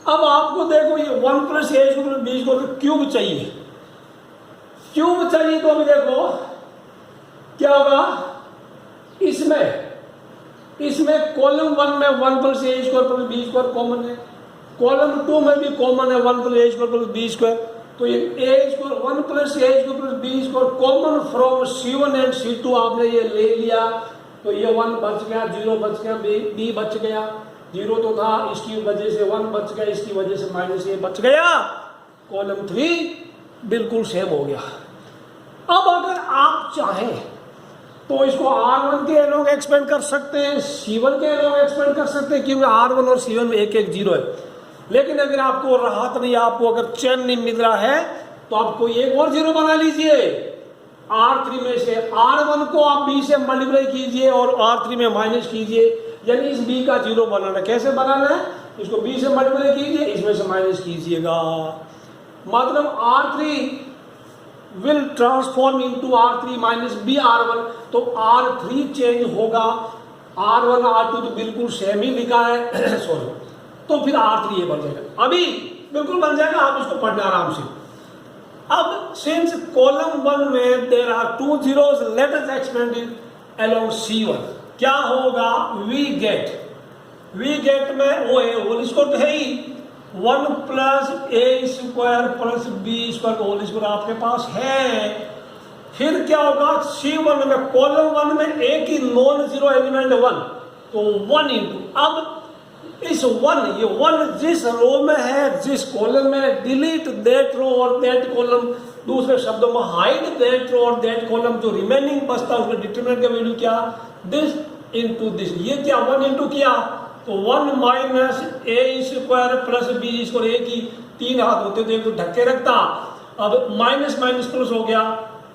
Speaker 1: अब आपको देखो ये 1 + a² + b² क्यूब चाहिए, तो अभी देखो क्या होगा? इसमें कॉलम 1 में 1 + a² + b² कॉमन है, कॉलम 2 में भी कॉमन है 1 + a² + b²। तो ये 1 + a² + b² common from C1 and C2 आपने ये ले लिया, तो ये 1 बच गया, 0 बच गया, b बच गया, 0 तो था, इसकी वजह से 1 बच गया, इसकी वजह से -a बच गया। कॉलम 3 बिल्कुल सेम हो गया। अब अगर आप चाहें तो इसको R1 के एलोंग एक्सपेंड कर सकते हैं, C1 के एलोंग एक्सपेंड कर सकते हैं, क्योंकि R1 और C1 में 1 0 है। लेकिन अगर आपको राहत नहीं, आपको अगर चैन नहीं मिल रहा है, तो आपको एक और 0 बना लीजिए R3 में से। R1 को आप b से मल्टीप्लाई कीजिए और R3 में माइनस कीजिए, यानी इस b का 0 बनाना। कैसे बनाना है? इसको b से मल्टीप्लाई कीजिए, इसमें से माइनस कीजिएगा, मतलब R3 will transform into R3 - b R1। तो R3 चेंज होगा, R1 R2 तो बिल्कुल सेम ही लिखा है सॉरी, तो फिर R3 ये बन जाएगा, अभी बिल्कुल बन जाएगा। आप इसको पढ़ना आराम से। अब सिंस कॉलम 1 में there are 2 zeros, let us expand it along C1। क्या होगा? वी गेट में वो है, होल स्क्वायर तो है ही, 1 + a² + b² होल स्क्वायर आपके पास है। फिर क्या होगा? C1 में, कॉलम 1 में एक ही नॉन जीरो एलिमेंट 1, तो 1 × अब इस 1, ये 1 जिस रो में है, जिस कॉलम में, डिलीट दैट रो और दैट कॉलम, दूसरे शब्दों में हाइड दैट रो और दैट कॉलम, जो रिमेनिंग बचता है उसमें डिटरमिनेंट का वैल्यू क्या? This into this. ये क्या 1 × किया तो 1 - a² + b², एक ही 3 हाथ होते थे, एक तो ढक्के रखता, अब माइनस माइनस प्लस हो गया,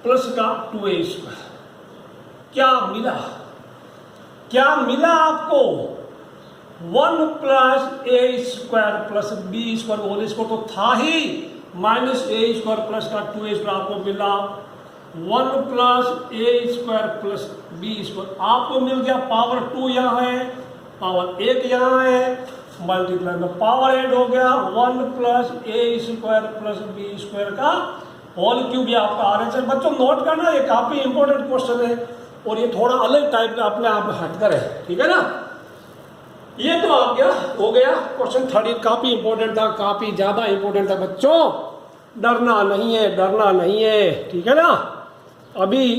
Speaker 1: प्लस का 2a²। क्या मिला? आपको 1 plus a square plus b square whole square तो था ही, माइनस ए स्क्वायर प्लस का 2a स्क्वायर आपको मिला, 1 plus a square plus b square आपको मिल गया, पावर 2 यहाँ है, पावर 1 यहाँ है, मल्टीप्लाई में पावर ऐड हो गया, 1 plus a square plus b square का होल क्यूब ये आपका आ रहा है। बच्चों नोट करना, ये काफी इंपॉर्टेंट क्वेश्चन है और ये थोड़ा अलग टाइप का अपने आप हटकर है, ठीक है ना। ये तो आ गया, हो गया क्वेश्चन 13, काफी इंपॉर्टेंट था, काफी ज्यादा इंपॉर्टेंट था बच्चों, डरना नहीं है, डरना नहीं है, ठीक है ना। अभी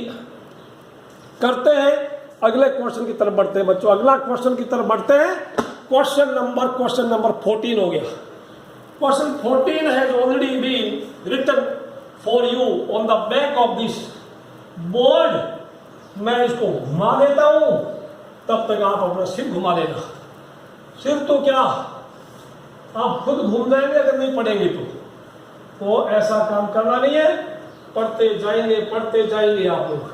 Speaker 1: करते हैं अगले क्वेश्चन की तरफ बढ़ते हैं बच्चों, अगला क्वेश्चन की तरफ बढ़ते हैं। क्वेश्चन नंबर 14 हो गया। Question 14 has already been written for you on the back of this board. मैं इसको घुमा देता हूं, तब तक आप अपना सिर घुमा लेना। सिर तो क्या आप खुद घूम जाएंगे अगर नहीं पढ़ेंगे तो ऐसा काम करना नहीं है, पढ़ते जाएंगे आप लोग।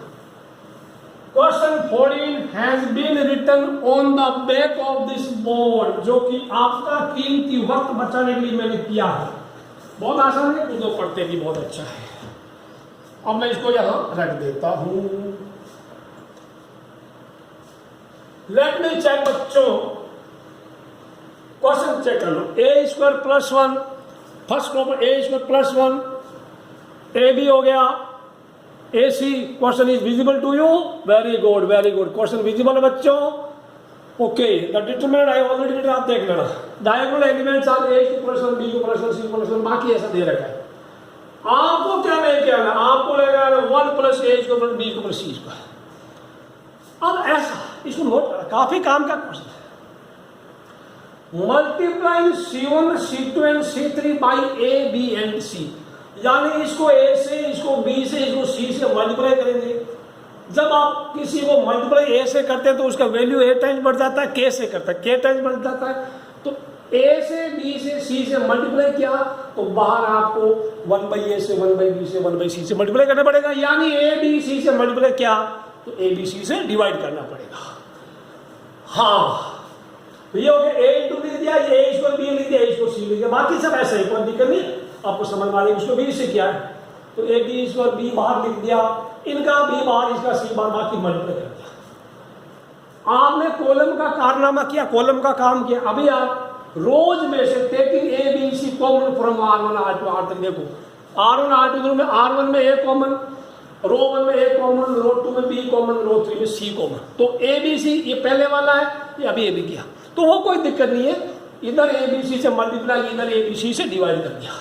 Speaker 1: Question 14 has been written on the back of this board, जो कि आपका कीमती वक्त बचाने के लिए मैंने किया है। बहुत आसान है, खुद पढ़ते भी बहुत अच्छा है। अब मैं इसको यहां रख देता हूं। लेट मी चेक बच्चों, क्वेश्चन चेक कर लो। ए square plus 1, first problem A square plus 1, A B हो गया, ए सी। Question is visible to you, very good very good, question visible है बच्चों। Okay, the determinant I already written, आप देख लेना। Diagonal elements R A को plus 1, B को plus 1, सी को प्लस 1, बाकी ऐसा दे रखा है। आपको क्या लेके आना, आपको लेके आना 1 प्लस ए को प्लस बी को प्लस सी को। अब ऐसा इसको नोट, काफी काम का क्वेश्चन है। Multiplying C1, C2 and C3 by A, B and C, यानी इसको A से, इसको B से, इसको C से मल्टीप्लाई करेंगे। जब आप किसी को मल्टीप्लाई A से करते हैं तो उसका वैल्यू A टाइम्स बढ़ जाता है, K से करता है K टाइम्स बढ़ जाता है। तो A से B से C से मल्टीप्लाई किया तो बाहर आपको 1 बाई A से, 1 बाई B से, 1 बाई C से मल्टीप्लाई करना पड़ेगा, यानी A B C से मल्टीप्लाई किया तो A B C से डिवाइड करना पड़ेगा। हाँ, तो ये हो गया, ए इंटू लिख दिया, ये ए स्क्वायर बी लिख दिया, ए स्क्वायर सी लिख दिया, बाकी सब ऐसे ही, कोई दिक्कत नहीं, आपको समझ में आ रही है। उसको बी से किया है तो ए बी स्क्वायर बी बाहर लिख दिया, इनका बी बाहर, इसका सी बाहर, बाकी मल्टीप्लाई कर दिया। आपने कॉलम का कारनामा किया, कॉलम का काम किया। अभी आप रोज में से taking a b c common from R1 R2 R तक, देखो R1 R2 में R1 में ए कॉमन, रो 1 में ए कॉमन, रो 2 में बी कॉमन, रो 3 में सी कॉमन। तो ए बी सी ये पहले वाला है, ये अभी ए बी किया तो वो कोई दिक्कत नहीं है, इधर ए बी सी से मल्टीप्लाई, इधर ए बी सी से डिवाइड कर दिया,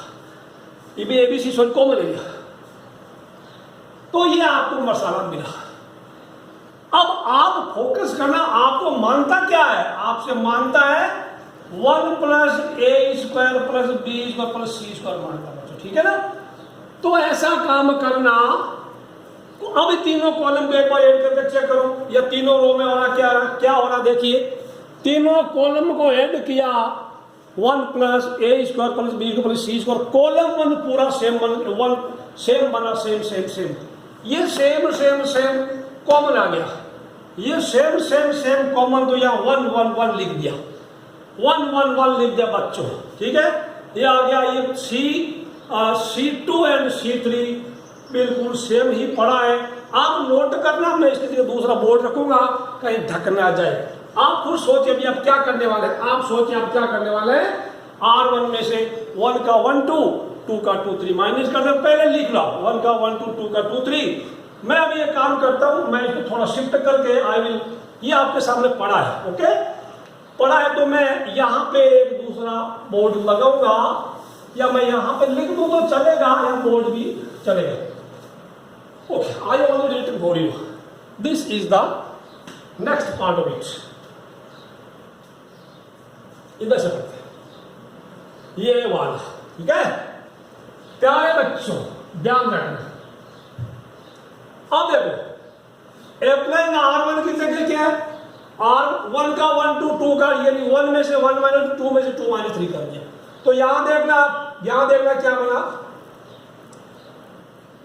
Speaker 1: ये भी a b c sorry common है। तो ये आपको मसाला मिला। अब आप फोकस करना, आपको मानता क्या है, आपसे मानता है 1 plus a square plus b square plus c square मानता है, ठीक है ना। तो ऐसा काम करना, तो अब तीनों कॉलम को एक बार ऐड करके चेक करो, या तीनों रो में हो रहा क्या हो रहा, देखिए तीनों कॉलम को ऐड किया, 1 plus a square plus b plus c square, column 1 पूरा सेम बना, सेम, ये सेम कॉमन आ गया, ये सेम कॉमन, तो यहाँ 1 लिख दिया, 1 लिख दिया बच्चों, ठीक है। ये आ गया, ये C2 एंड C3 बिल्कुल सेम ही पड़ा है। आप नोट करना, मैं इसके लिए दूसरा बोर्ड रखूंगा, कहीं ढक ना जाए। आप खुद सोचिए अभी आप क्या करने वाले हैं, आप सोचिए आप क्या करने वाले हैं। R1 में से 1 का 1 2 का 2 3 माइनस कर दे, पहले लिख लो 1 का 1 2 का 2 3। मैं अभी ये काम करता हूं, मैं इसको थोड़ा शिफ्ट करके आई विल, ये आपके सामने पड़ा है, ओके पड़ा है, तो मैं यहाँ पे एक दूसरा बोर्ड लगाऊंगा, या मैं यहाँ पे लिख दूं तो चलेगा, या बोर्ड भी चलेगा। Okay, I already written for you, this is the next part of it. इधर से पढ़ते हैं ये वाला, ठीक है प्यारे बच्चों ध्यान रखना। अब देखो अप्लाइंग R1 की जगह क्या है, R1 का 1 2 का, यानी 1 में से 1 माइनस 2 में से 2 माइनस 3 कर दिया। तो यहां देखना क्या बना,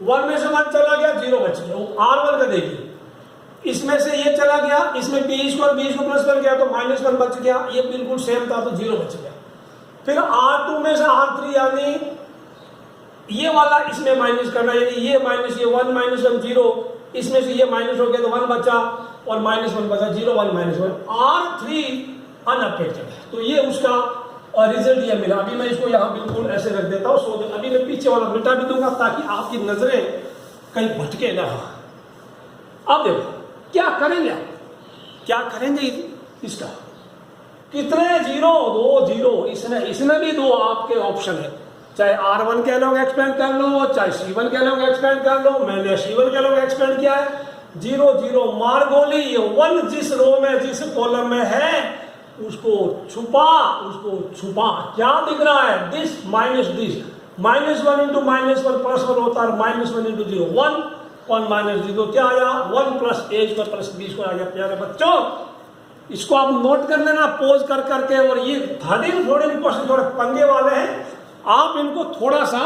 Speaker 1: 1 में से 1 चला गया, 0 बच गया। R1 का देखिए इसमें से ये चला गया, इसमें बी को प्लस कर गया तो -1 बच गया, ये बिल्कुल सेम था तो 0 बच गया। फिर R2 में से R3 यानी ये वाला इसमें माइनस करना, यानी ये माइनस ये 1 -1 0, इसमें से ये माइनस हो गया तो 1 बचा और -1 बचा, 0 1 -1, R3 अनअफेक्टेड है। तो ये उसका रिजल्ट ये मिला। अभी मैं इसको यहाँ बिल्कुल ऐसे रख देता हूँ, सो अभी मैं पीछे वाला मिटा भी दूंगा ताकि आपकी नजरें कहीं भटके ना। अब देखो क्या करेंगे, क्या करेंगे इसका, कितने 0 2 0, इसमें भी 2 आपके ऑप्शन है, चाहे R1 के लोग एक्सपेंड कर लो, चाहे C1 के लोग एक्सपेंड कर लो। मैंने C1 के लोग एक्सपेंड किया है, 0 0 मार गोली, ये 1 जिस रो में जिस कॉलम में है उसको छुपा, क्या दिख रहा है, दिस माइनस दिस, -1 × -1 +1 होता है, -1 × 0 1 1 -0 क्या आया, 1 + a² + b² आ गया। प्यारे बच्चों इसको आप नोट कर लेना पॉज कर करके, और ये 13 14 क्वेश्चन थोड़े पंगे वाले हैं, आप इनको थोड़ा सा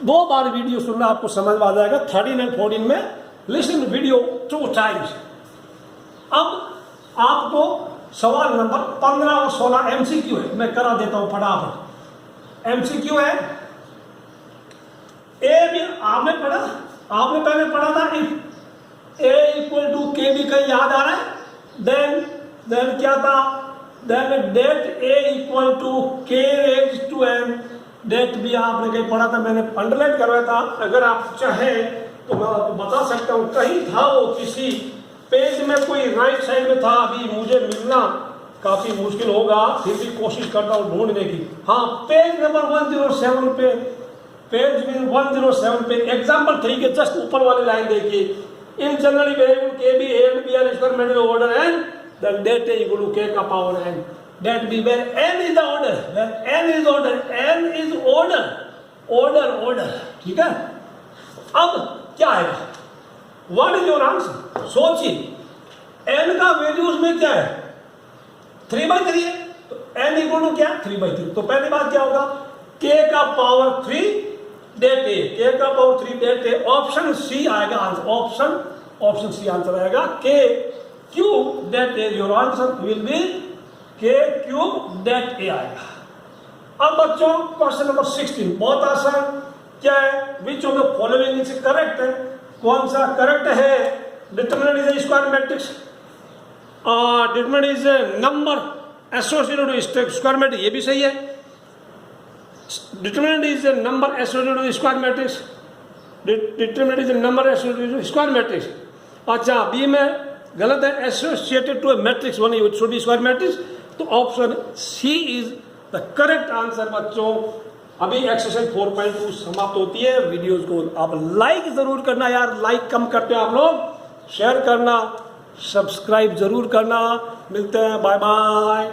Speaker 1: 2 बार वीडियो सुनना, आपको समझ आ जाएगा। 13 और 14 में लिसन वीडियो 2 टाइम्स। अब आपको सवाल नंबर 15 और 16 MCQ है, मैं करा देता हूं फटाफट। MCQ है, ए भी आपने पहले पढ़ा था, इफ A = K भी कहीं याद आ रहा है, देन क्या था, then date A = K⁻n, date भी आपने कहीं पढ़ा था, मैंने अंडरलाइन करवाया था। अगर आप चाहें तो मैं आपको बता सकता हूं, कहीं था वो किसी पेज में, कोई राइट साइड में था, अभी मुझे मिलना काफी मुश्किल होगा, फिर भी कोशिश करता हूं ढूंढने की। हाँ, पेज नंबर 107 पे, पेज 107 पे एग्जाम्पल 3 के जस्ट ऊपर वाली लाइन देखिए, इन जनरली वेरिएबल के b a and b are experimental order and then that a equal to k का power n, that b where n is the order, where n is order, n is order, ठीक है। अब क्या आएगा, what is your answer, सोचिए, n का values में क्या है, 3/3 है, तो n इक्वल टू क्या, 3/3। तो पहली बात क्या होगा, k का पावर 3 डेट ए, k का power 3 det a, option C आएगा आंसर, ऑप्शन सी आंसर आएगा, k³ det a, your answer will be k³ det a आएगा। अब बच्चों क्वेश्चन नंबर 16 बहुत आसान, क्या है, which of the following is correct है, कौन सा करेक्ट है, determinant is square matrix, determinant is number associated with square matrix, ये भी सही है, determinant is number associated with square matrix, determinant is number associated with square matrix. अच्छा, B में गलत है, associated to a matrix only it should be square matrix, तो option C is the correct answer. बच्चों अभी exercise 4.2 समाप्त होती है, वीडियोस को आप लाइक जरूर करना यार, लाइक कम करते हैं आप लोग, शेयर करना, सब्सक्राइब जरूर करना। मिलते हैं, बाय बाय।